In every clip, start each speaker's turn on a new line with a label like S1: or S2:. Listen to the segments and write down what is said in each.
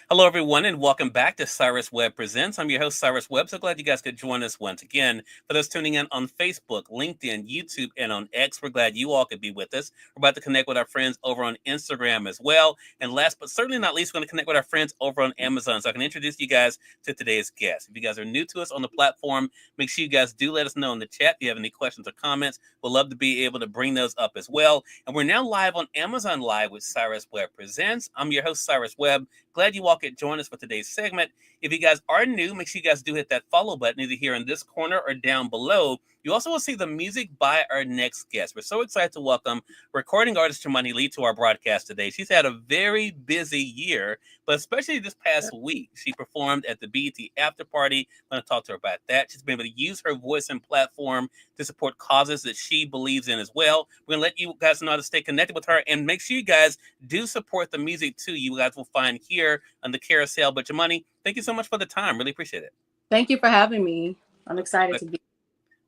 S1: Hello, everyone, and welcome back to Cyrus Webb Presents. I'm your host, Cyrus Webb. So glad you guys could join us once again. For those tuning in on Facebook, LinkedIn, YouTube, and on X, we're glad you all could be with us. We're about to connect with our friends over on Instagram as well. And last but certainly not least, we're going to connect with our friends over on Amazon. So I can introduce you guys to today's guest. If you guys are new to us on the platform, make sure you guys do let us know in the chat if you have any questions or comments. We'll love to be able to bring those up as well. And we're now live on Amazon Live with Cyrus Webb Presents. I'm your host, Cyrus Webb. Glad you all could join us for today's segment. If you guys are new, make sure you guys do hit that follow button either here in this corner or down below. You also will see the music by our next guest. We're so excited to welcome recording artist Jamonie to our broadcast today. She's had a very busy year, but especially this past week, she performed at the BET After Party. I'm going to talk to her about that. She's been able to use her voice and platform to support causes that she believes in as well. We're going to let you guys know how to stay connected with her, and make sure you guys do support the music too. You guys will find here on the carousel. But Jamonie, thank you so much for the time. Really appreciate it.
S2: Thank you for having me. I'm excited
S1: But
S2: to be.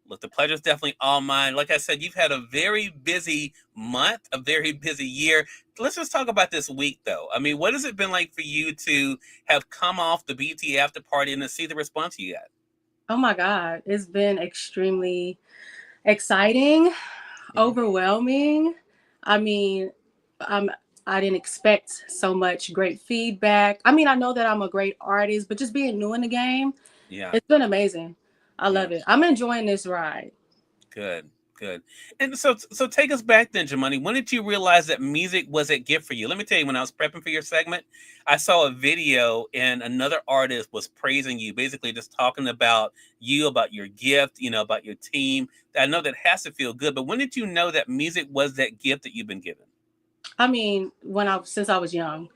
S1: look, the pleasure is definitely all mine. Like I said, you've had a very busy month, a very busy year. Let's just talk about this week, though. I mean, what has it been like for you to have come off the BT After Party and to see the response you got?
S2: Oh my God, it's been extremely exciting,
S1: Mhm.
S2: overwhelming. I mean, I'm I didn't expect so much great feedback. I mean, I know that I'm a great artist, but just being new in the game,
S1: Yeah,
S2: it's been amazing. I
S1: yeah.
S2: love it. I'm enjoying this ride.
S1: Good, good. And so take us back then, Jamani. When did you realize that music was a gift for you? Let me tell you, when I was prepping for your segment, I saw a video and another artist was praising you, basically just talking about you, about your gift, about your team. I know that has to feel good, but when did you know that music was that gift that you've been given?
S2: I mean, since I was young,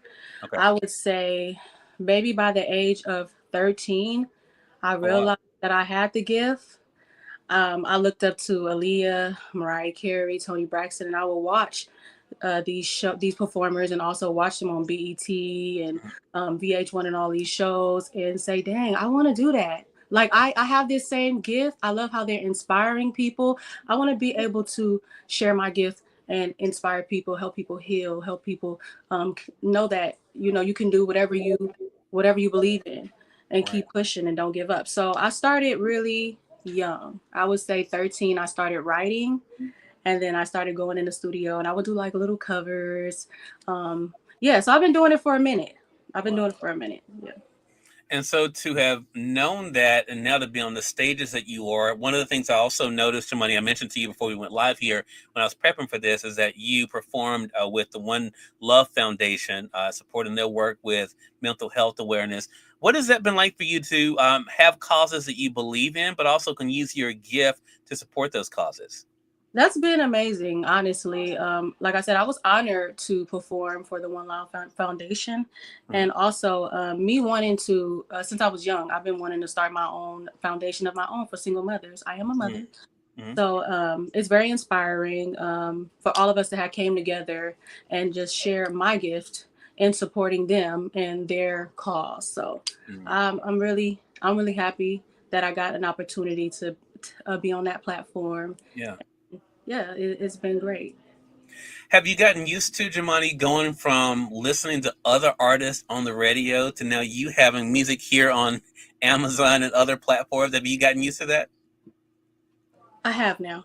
S1: Okay.
S2: I would say maybe by the age of 13, I
S1: Oh wow.
S2: realized that I had the gift. I looked up to Aaliyah, Mariah Carey, Tony Braxton, and I would watch these performers and also watch them on BET and VH1 and all these shows and say, "Dang, I want to do that." Like I have this same gift. I love how they're inspiring people. I want to be able to share my gift and inspire people, help people heal, help people know that you can do whatever you believe in and
S1: Right.
S2: keep pushing and don't give up. So I started really young. I would say 13. I started writing, and then I started going in the studio, and I would do like little covers. Yeah, so I've been doing it for a minute. I've been
S1: Wow.
S2: doing it for a minute. Yeah.
S1: And so to have known that and now to be on the stages that you are, one of the things I also noticed, Money, I mentioned to you before we went live here when I was prepping for this, is that you performed with the One Love Foundation, supporting their work with mental health awareness. What has that been like for you to have causes that you believe in, but also can use your gift to support those causes?
S2: That's been amazing, honestly. Like I said, I was honored to perform for the One Love Foundation,
S1: Mhm.
S2: and also me wanting to, since I was young, I've been wanting to start my own foundation of my own for single mothers. I am a
S1: Mhm.
S2: mother,
S1: Mhm.
S2: so it's very inspiring for all of us to have came together and just share my gift in supporting them and their cause. So
S1: Mhm.
S2: I'm really happy that I got an opportunity to be on that platform.
S1: Yeah.
S2: Yeah, it's been great.
S1: Have you gotten used to, Jamani, going from listening to other artists on the radio to now you having music here on Amazon and other platforms? Have you gotten used to that?
S2: I have now.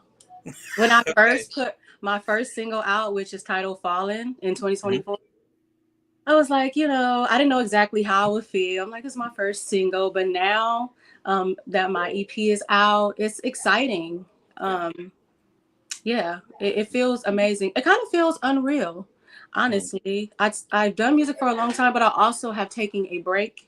S2: When I
S1: Okay.
S2: first put my first single out, which is titled Fallen in
S1: Mhm.
S2: 2024, I was like, I didn't know exactly how I would feel. I'm like, it's my first single, but now that my EP is out, it's exciting.
S1: Yeah.
S2: Yeah, it feels amazing. It kind of feels unreal,
S1: Mm.
S2: honestly. I've done music for a long time, but I also have taken a break to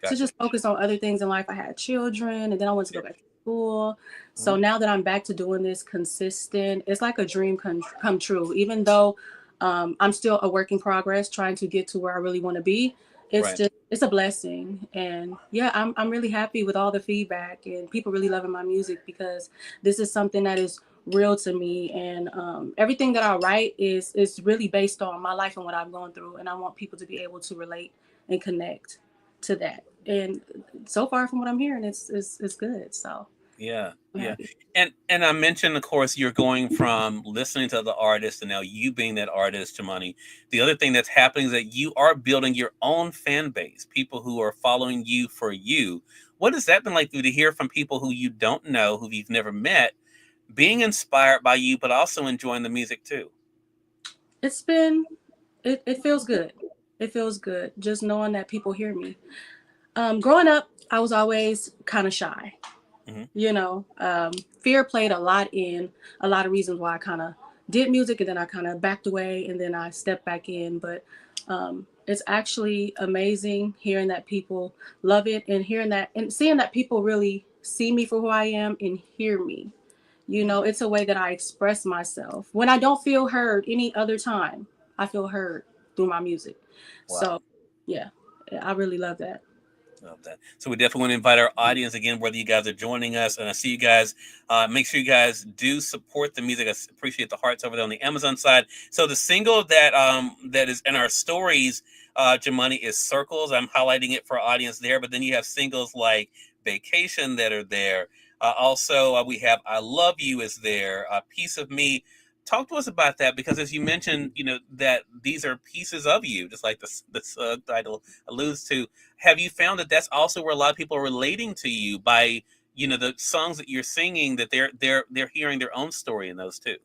S1: Gotcha.
S2: just focus on other things in life. I had children, and then I went to go
S1: Yeah.
S2: back to school. So
S1: Mhm.
S2: now that I'm back to doing this consistent, it's like a dream come true. Even though I'm still a work in progress, trying to get to where I really want to be.
S1: Right.
S2: It's a blessing, and yeah, I'm really happy with all the feedback and people really loving my music because this is something that is real to me, and everything that I write is really based on my life and what I've gone through, and I want people to be able to relate and connect to that. And so far from what I'm hearing, it's good. So
S1: Yeah,
S2: I'm
S1: yeah.
S2: happy.
S1: And I mentioned, of course, you're going from listening to the artist and now you being that artist, Jamani. The other thing that's happening is that you are building your own fan base, people who are following you for you. What has that been like for you to hear from people who you don't know, who you've never met, being inspired by you, but also enjoying the music too?
S2: It's been it feels good. It feels good just knowing that people hear me. Growing up, I was always kind of shy.
S1: Hmm.
S2: You know, fear played a lot in a lot of reasons why I kind of did music, and then I kind of backed away, and then I stepped back in. But it's actually amazing hearing that people love it, and hearing that and seeing that people really see me for who I am and hear me. You know, it's a way that I express myself. When I don't feel heard any other time, I feel heard through my music.
S1: Wow.
S2: So, yeah, I really love that.
S1: Love that. So we definitely want to invite our audience again, whether you guys are joining us, and I see you guys. Make sure you guys do support the music. I appreciate the hearts over there on the Amazon side. So the single that is in our stories, Jamani, is "Circles." I'm highlighting it for our audience there, but then you have singles like "Vacation" that are there. Also, we have "I Love You" is there. "Piece of Me." Talk to us about that because, as you mentioned, that these are pieces of you, just like this title alludes to. Have you found that that's also where a lot of people are relating to you by the songs that you're singing, that they're hearing their own story in those too?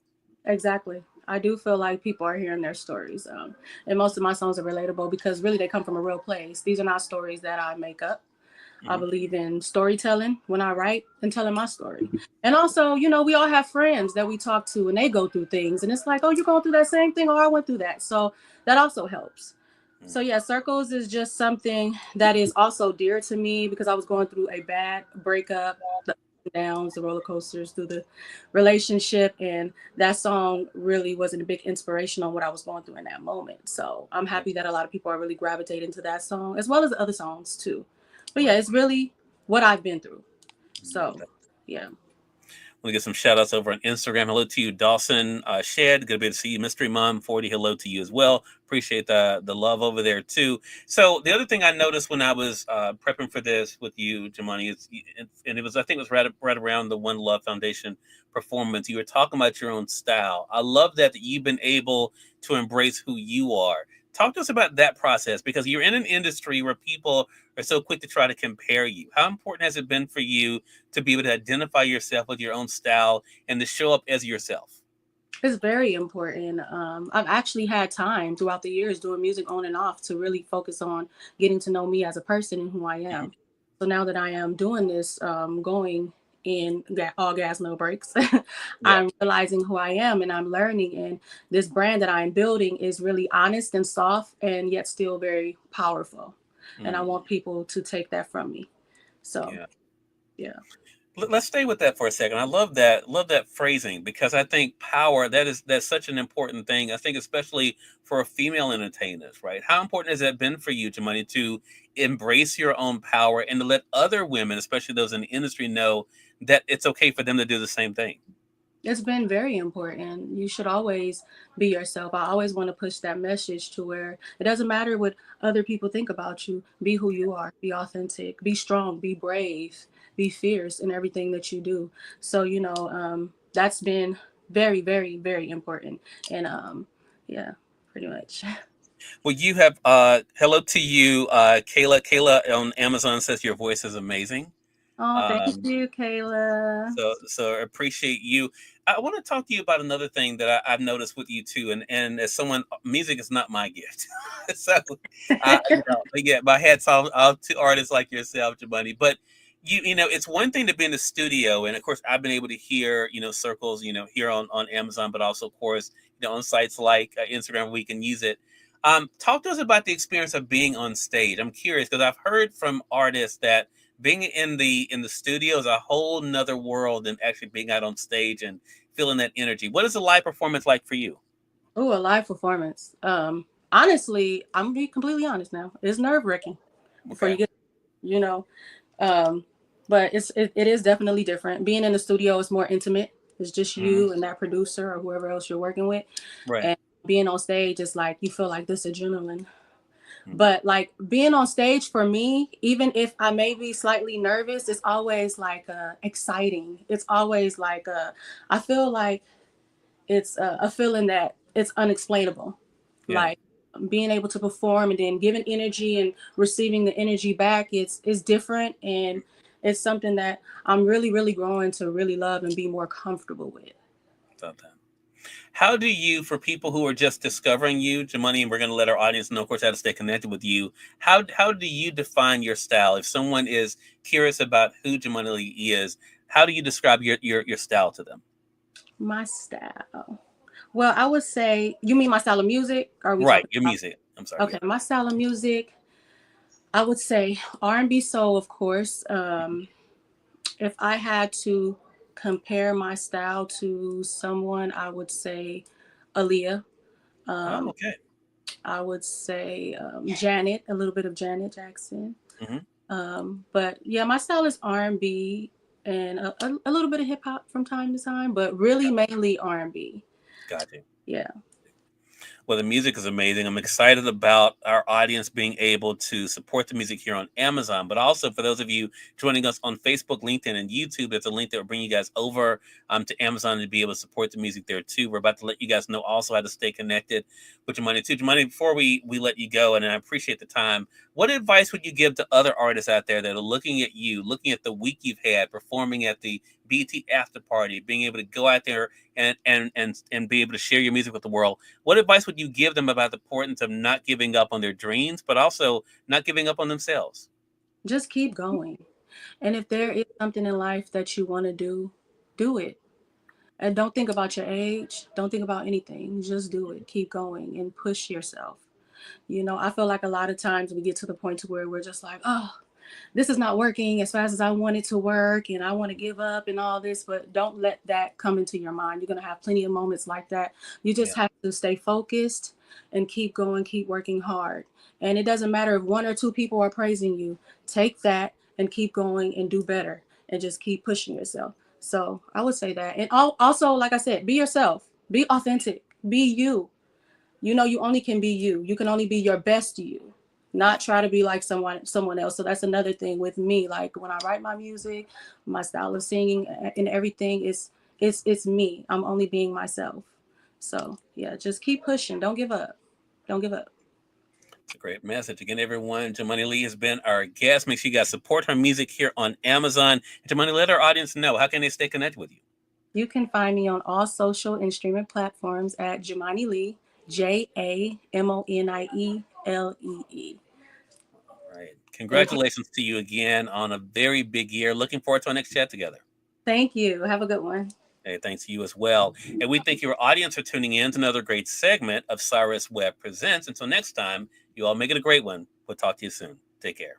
S2: Exactly. I do feel like people are hearing their stories. And most of my songs are relatable because really they come from a real place. These are not stories that I make up. I
S1: Hmm.
S2: believe in storytelling when I write and telling my story. And also, you know, we all have friends that we talk to and they go through things. And it's like, oh, you're going through that same thing, or I went through that. So that also helps. So yeah, circles is just something that is also dear to me because I was going through a bad breakup, the ups and downs, the roller coasters through the relationship, and that song really was a big inspiration on what I was going through in that moment. So I'm
S1: Yeah,
S2: happy that a lot of people are really gravitating to that song as well as the other songs too. But yeah,
S1: right.
S2: it's really what I've been through.
S1: Love
S2: So
S1: that.
S2: yeah.
S1: Want to get some shout outs over on Instagram. Hello to you, Dawson Shed. Good to be able to see you. Mystery Mom 40. Hello to you as well. Appreciate the love over there too. So the other thing I noticed when I was prepping for this with you, Jamani, is and it was I think it was right around the One Love Foundation performance. You were talking about your own style. I love that you've been able to embrace who you are. Talk to us about that process because you're in an industry where people are so quick to try to compare you. How important has it been for you to be able to identify yourself with your own style and to show up as yourself?
S2: It's very important. I've actually had time throughout the years doing music on and off to really focus on getting to know me as a person and who I
S1: Mhm.
S2: am. So now that I am doing this, going in all gas, no breaks,
S1: Yeah.
S2: I'm realizing who I am and I'm learning. And this brand that I'm building is really honest and soft and yet still very powerful. And I
S1: Mm,
S2: want people to take that from me. So,
S1: yeah.
S2: yeah.
S1: Let's stay with that for a second. I love that. Love that phrasing because I think power that's such an important thing. I think especially for female entertainers, right? How important has that been for you, Jamani, to embrace your own power and to let other women, especially those in the industry, know that it's okay for them to do the same thing?
S2: It's been very important. You should always be yourself. I always want to push that message to where it doesn't matter what other people think about you. Be who you are. Be authentic. Be strong. Be brave. Be fierce in everything that you do. So that's been very, very, very important. And yeah, pretty much.
S1: Well, you have hello to you, Kayla. Kayla on Amazon says your voice is amazing.
S2: Oh, thank
S1: Um,
S2: you, Kayla.
S1: so I appreciate you. I want to talk to you about another thing that I've noticed with you too, and as someone, music is not my gift, so but yeah, my hats off to artists like yourself, Jabani. But it's one thing to be in the studio, and of course, I've been able to hear circles, here on Amazon, but also of course, on sites like Instagram, we can use it. Talk to us about the experience of being on stage. I'm curious because I've heard from artists that being in the studio is a whole nother world than actually being out on stage and feeling that energy. What is a live performance like for you?
S2: Oh, a live performance. Honestly, I'm gonna be completely honest now. It's nerve wracking before
S1: Okay.
S2: you get, you know. Um, but it is definitely different. Being in the studio is more intimate. It's just
S1: Hmm.
S2: you and that producer or whoever else you're working with.
S1: Right.
S2: And being on stage is like you feel like this adrenaline But like being on stage for me, even if I may be slightly nervous, it's always like exciting. It's always like I feel like it's a feeling that it's unexplainable.
S1: Yeah.
S2: Like being able to perform and then giving energy and receiving the energy back, it's different, and it's something that I'm really really growing to really love and be more comfortable with.
S1: About that. How do you, for people who are just discovering you, Jamonie, and we're going to let our audience know, of course, how to stay connected with you. How do you define your style? If someone is curious about who Jamonie Lee is, how do you describe your style to them?
S2: My style. Well, I would say, you mean my style of music? Or are we
S1: Right,
S2: talking
S1: your
S2: about?
S1: music. I'm sorry.
S2: Okay,
S1: Yeah.
S2: my style of music, I would say R&B soul, of course. If I had to compare my style to someone, I would say Aaliyah.
S1: Oh,
S2: Um,
S1: okay.
S2: I would say Janet, a little bit of Janet Jackson.
S1: Hmm.
S2: But yeah, my style is R&B and a little bit of hip hop from time to time, but really mainly R&B.
S1: Got you.
S2: Yeah.
S1: Well, the music is amazing. I'm excited about our audience being able to support the music here on Amazon, but also for those of you joining us on Facebook, LinkedIn, and YouTube, there's a link that will bring you guys over to Amazon to be able to support the music there too. We're about to let you guys know also how to stay connected with Jamonie too. Jamonie, before we let you go, and I appreciate the time, what advice would you give to other artists out there that are looking at you, looking at the week you've had, performing at the BT after party, being able to go out there and be able to share your music with the world? What advice would you give them about the importance of not giving up on their dreams, but also not giving up on themselves?
S2: Just keep going. And if there is something in life that you want to do it. And don't think about your age. Don't think about anything. Just do it. Keep going and push yourself. I feel like a lot of times we get to the point to where we're just like, oh, this is not working as fast as I want it to work, and I want to give up and all this, but don't let that come into your mind. You're going to have plenty of moments like that. You just
S1: Yeah,
S2: have to stay focused and keep going, keep working hard. And it doesn't matter if one or two people are praising you. Take that and keep going and do better and just keep pushing yourself. So I would say that. And also, like I said, be yourself, be authentic, be you. You only can be you. You can only be your best you, not try to be like someone else. So that's another thing with me. Like when I write my music, my style of singing and everything is it's me. I'm only being myself. So yeah, just keep pushing. Don't give up. Don't give up.
S1: it's a great message. Again, everyone, Jamonie Lee has been our guest. Make sure you guys support her music here on Amazon. And Jamonie, let our audience know, how can they stay connected with you?
S2: You can find me on all social and streaming platforms at Jamonie Lee, JAMONIELEE.
S1: All right.
S2: Thank you.
S1: Congratulations to you again on a very big year. Looking forward to our next chat together.
S2: Thank you. Have a good one.
S1: Hey, thanks to you as well. And we thank your audience for tuning in to another great segment of Cyrus Webb Presents. Until next time, you all make it a great one. We'll talk to you soon. Take care.